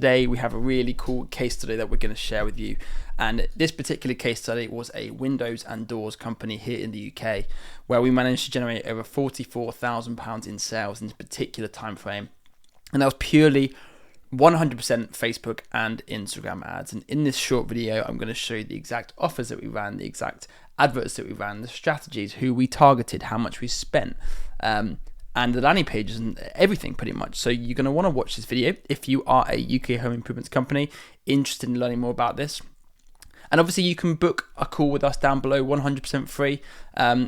today we have a really cool case study that we're going to share with you. And this particular case study was a windows and doors company here in the UK, where we managed to generate over £44,000 in sales in this particular time frame. And that was purely 100% Facebook and Instagram ads. And in this short video, I'm going to show you the exact offers that we ran, the exact adverts that we ran, the strategies, who we targeted, how much we spent, and the landing pages and everything pretty much. So you're going to want to watch this video if you are a UK home improvements company interested in learning more about this. And obviously you can book a call with us down below, 100% free.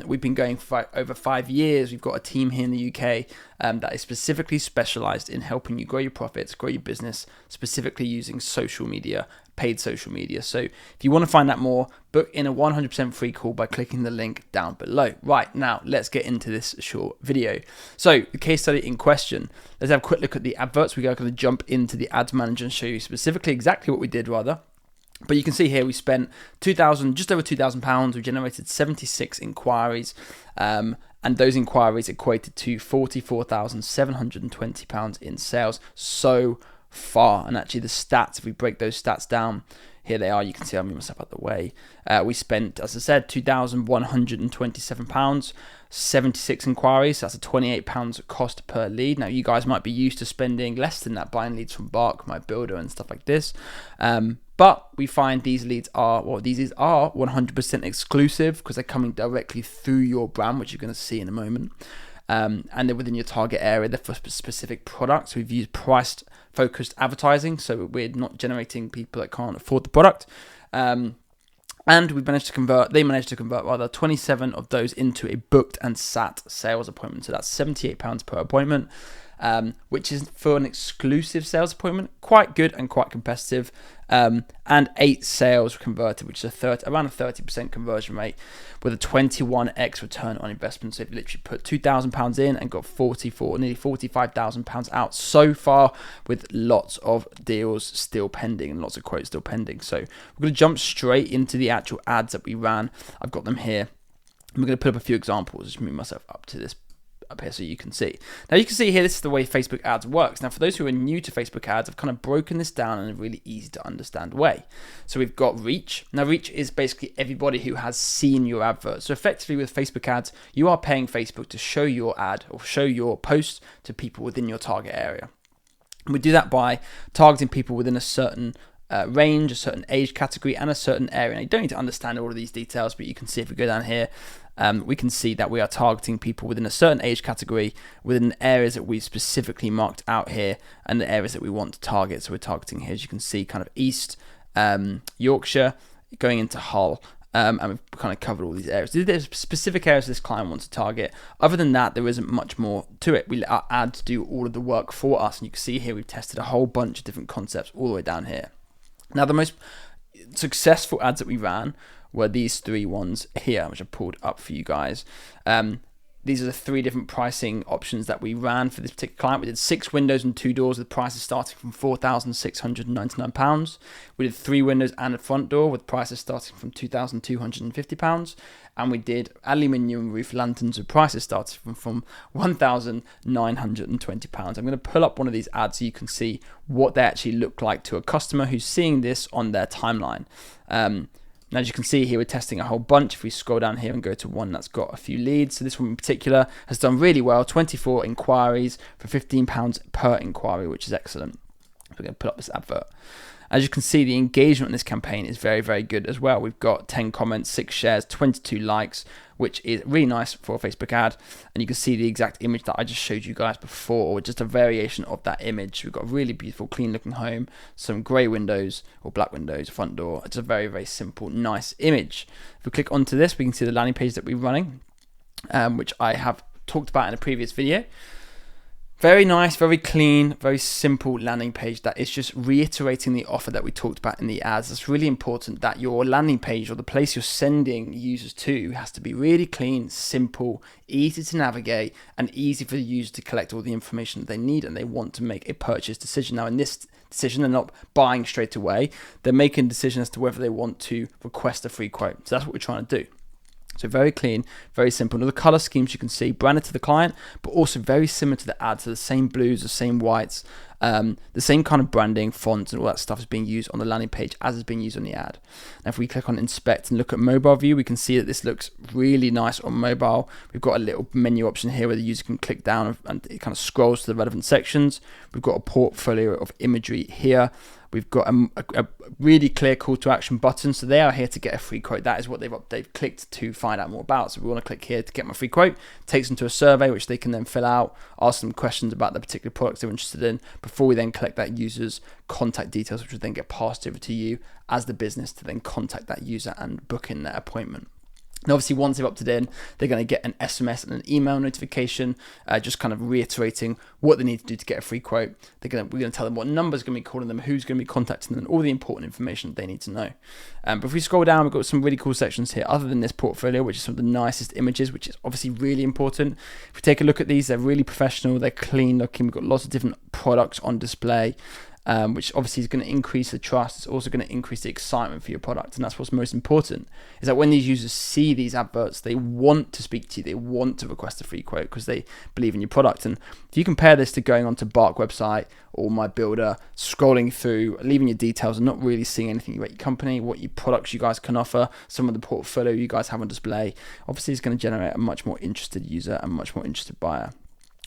We've been going for over 5 years. We've got a team here in the UK that is specifically specialized in helping you grow your profits, grow your business, specifically using social media, paid social media. So if you want to find out more, book in a 100% free call by clicking the link down below. Right, now let's get into this short video. So the case study in question, let's have a quick look at the adverts. We are going to jump into the ads manager and show you specifically exactly what we did rather. But you can see here we spent just over £2,000. We generated 76 inquiries, and those inquiries equated to £44,720 in sales so far. And actually the stats, if we break those stats down, here they are. You can see I'll move myself out the way. We spent, as I said, £2,127, 76 inquiries. That's a £28 cost per lead. Now, you guys might be used to spending less than that buying leads from Bark, My Builder, and stuff like this. But we find these leads are 100% exclusive because they're coming directly through your brand, which you're going to see in a moment. And they're within your target area. They're for specific products. We've used price-focused advertising, so we're not generating people that can't afford the product. And they managed to convert 27 of those into a booked and sat sales appointment. So that's £78 per appointment, which is for an exclusive sales appointment, quite good and quite competitive. And 8 sales converted, which is around a 30% conversion rate with a 21x return on investment. So if you literally put £2,000 in and got nearly £45,000 out so far, with lots of deals still pending and lots of quotes still pending. So we're going to jump straight into the actual ads that we ran. I've got them here. I'm going to put up a few examples. Just move myself up here so you can see. Now you can see here, this is the way Facebook ads works. Now for those who are new to Facebook ads, I've kind of broken this down in a really easy to understand way. So we've got reach. Now reach is basically everybody who has seen your advert. So effectively with Facebook ads, you are paying Facebook to show your ad or show your post to people within your target area. And we do that by targeting people within a certain range, a certain age category, and a certain area. Now you don't need to understand all of these details, but you can see if we go down here, we can see that we are targeting people within a certain age category, within areas that we've specifically marked out here, and the areas that we want to target. So we're targeting here, as you can see, kind of East Yorkshire, going into Hull, and we've kind of covered all these areas. There's specific areas this client wants to target. Other than that, there isn't much more to it. We let our ads do all of the work for us, and you can see here we've tested a whole bunch of different concepts all the way down here. Now, the most successful ads that we ran were these 3 ones here, which I pulled up for you guys. These are the 3 different pricing options that we ran for this particular client. We did 6 windows and 2 doors with prices starting from £4,699. We did 3 windows and a front door with prices starting from £2,250. And we did aluminium roof lanterns with prices starting from £1,920. I'm going to pull up one of these ads so you can see what they actually look like to a customer who's seeing this on their timeline. Now, as you can see here, we're testing a whole bunch. If we scroll down here and go to one that's got a few leads, so this one in particular has done really well, 24 inquiries for £15 per inquiry, which is excellent. We're going to put up this advert. As you can see, the engagement in this campaign is very, very good as well. We've got 10 comments, 6 shares, 22 likes, which is really nice for a Facebook ad. And you can see the exact image that I just showed you guys before, or just a variation of that image. We've got a really beautiful, clean looking home, some grey windows or black windows, front door. It's a very, very simple, nice image. If we click onto this, we can see the landing page that we're running, which I have talked about in a previous video. Very nice, very clean, very simple landing page that is just reiterating the offer that we talked about in the ads. It's really important that your landing page or the place you're sending users to has to be really clean, simple, easy to navigate, and easy for the user to collect all the information that they need and they want to make a purchase decision. Now, in this decision, they're not buying straight away. They're making a decision as to whether they want to request a free quote. So that's what we're trying to do. So very clean, very simple. Now the color schemes you can see branded to the client, but also very similar to the ad. So the same blues, the same whites, The same kind of branding, fonts, and all that stuff is being used on the landing page as is being used on the ad. Now, if we click on inspect and look at mobile view, we can see that this looks really nice on mobile. We've got a little menu option here where the user can click down and it kind of scrolls to the relevant sections. We've got a portfolio of imagery here. We've got a really clear call to action button. So they are here to get a free quote. That is what they've clicked to find out more about. So we want to click here to get my free quote. Takes them to a survey, which they can then fill out, ask them questions about the particular products they're interested in before we then collect that user's contact details, which will then get passed over to you as the business to then contact that user and book in their appointment. And obviously, once they've opted in, they're going to get an SMS and an email notification, just kind of reiterating what they need to do to get a free quote. We're going to tell them what number's going to be calling them, who's going to be contacting them, and all the important information they need to know. But if we scroll down, we've got some really cool sections here, other than this portfolio, which is some of the nicest images, which is obviously really important. If we take a look at these, they're really professional, they're clean looking. We've got lots of different products on display. Which obviously is going to increase the trust. It's also going to increase the excitement for your product. And that's what's most important, is that when these users see these adverts, they want to speak to you. They want to request a free quote because they believe in your product. And if you compare this to going onto Bark website or My Builder, scrolling through, leaving your details and not really seeing anything about your company, what your products you guys can offer, some of the portfolio you guys have on display, obviously it's going to generate a much more interested user and much more interested buyer.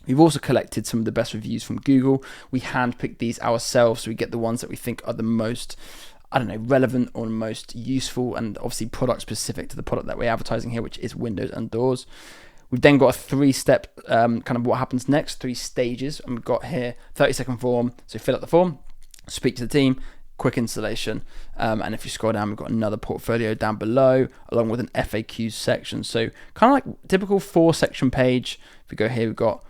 We've also collected some of the best reviews from Google. We handpicked these ourselves, so we get the ones that we think are the most, relevant or most useful and obviously product specific to the product that we're advertising here, which is windows and doors. We've then got a 3-step kind of what happens next, 3 stages. And we've got here 30-second form. So fill out the form, speak to the team, quick installation. And if you scroll down, we've got another portfolio down below, along with an FAQ section. So kind of like typical 4-section page. If we go here, we've got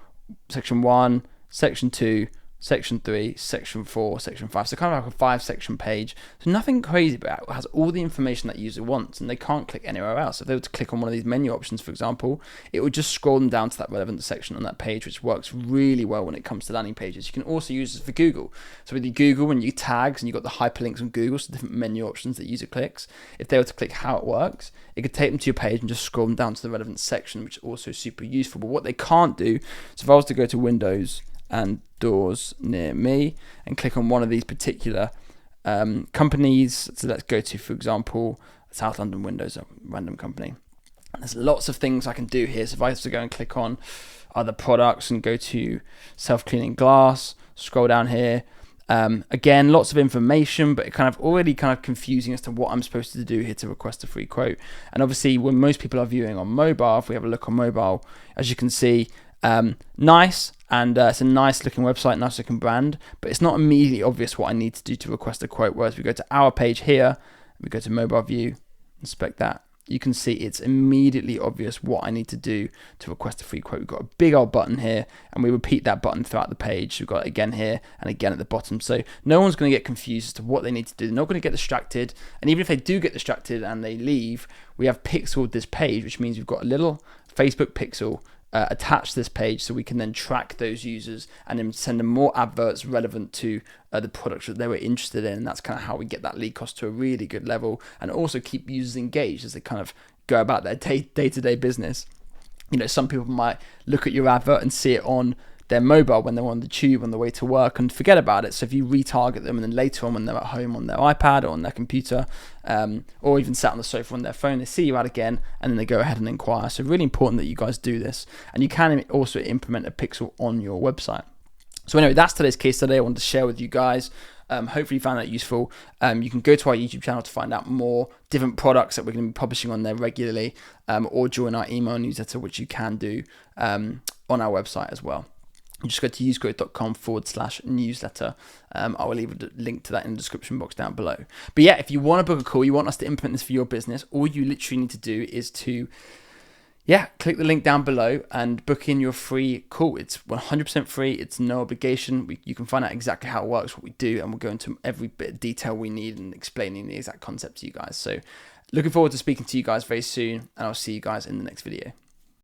section 1, section 2, section 3, section 4, section 5. So kind of like a 5-section page. So nothing crazy, but it has all the information that user wants, and they can't click anywhere else. If they were to click on one of these menu options, for example, it would just scroll them down to that relevant section on that page, which works really well when it comes to landing pages. You can also use this for Google. So with your Google, when you tags and you've got the hyperlinks on Google, so different menu options that user clicks, if they were to click how it works, it could take them to your page and just scroll them down to the relevant section, which is also super useful. But what they can't do, so if I was to go to Windows and doors near me and click on one of these particular companies, so let's go to, for example, South London Windows, a random company. And there's lots of things I can do here. So if I have to go and click on other products and go to self-cleaning glass, scroll down here, again, lots of information, but it kind of already kind of confusing as to what I'm supposed to do here to request a free quote. And obviously, when most people are viewing on mobile, if we have a look on mobile, as you can see, nice, and it's a nice looking website, nice looking brand, but it's not immediately obvious what I need to do to request a quote. Whereas we go to our page here, we go to mobile view, inspect that, you can see it's immediately obvious what I need to do to request a free quote. We've got a big old button here, and we repeat that button throughout the page. We've got it again here and again at the bottom. So no one's going to get confused as to what they need to do. They're not going to get distracted. And even if they do get distracted and they leave, we have pixeled this page, which means we've got a little Facebook pixel attach this page, so we can then track those users and then send them more adverts relevant to the products that they were interested in. And that's kind of how we get that lead cost to a really good level, and also keep users engaged as they kind of go about their day-to-day business. Some people might look at your advert and see it on their mobile when they're on the tube on the way to work and forget about it. So if you retarget them, and then later on when they're at home on their iPad or on their computer, or even sat on the sofa on their phone, they see you ad again, and then they go ahead and inquire. So really important that you guys do this, and you can also implement a pixel on your website. So anyway, that's today's case study I wanted to share with you guys. Hopefully you found that useful. You can go to our YouTube channel to find out more different products that we're going to be publishing on there regularly, or join our email newsletter, which you can do on our website as well. You just go to usegrowth.com/newsletter. I will leave a link to that in the description box down below. But yeah, if you want to book a call, you want us to implement this for your business, all you literally need to do is to click the link down below and book in your free call. It's 100% free. It's no obligation. You can find out exactly how it works, what we do, and we'll go into every bit of detail we need and explaining the exact concept to you guys. So looking forward to speaking to you guys very soon, and I'll see you guys in the next video.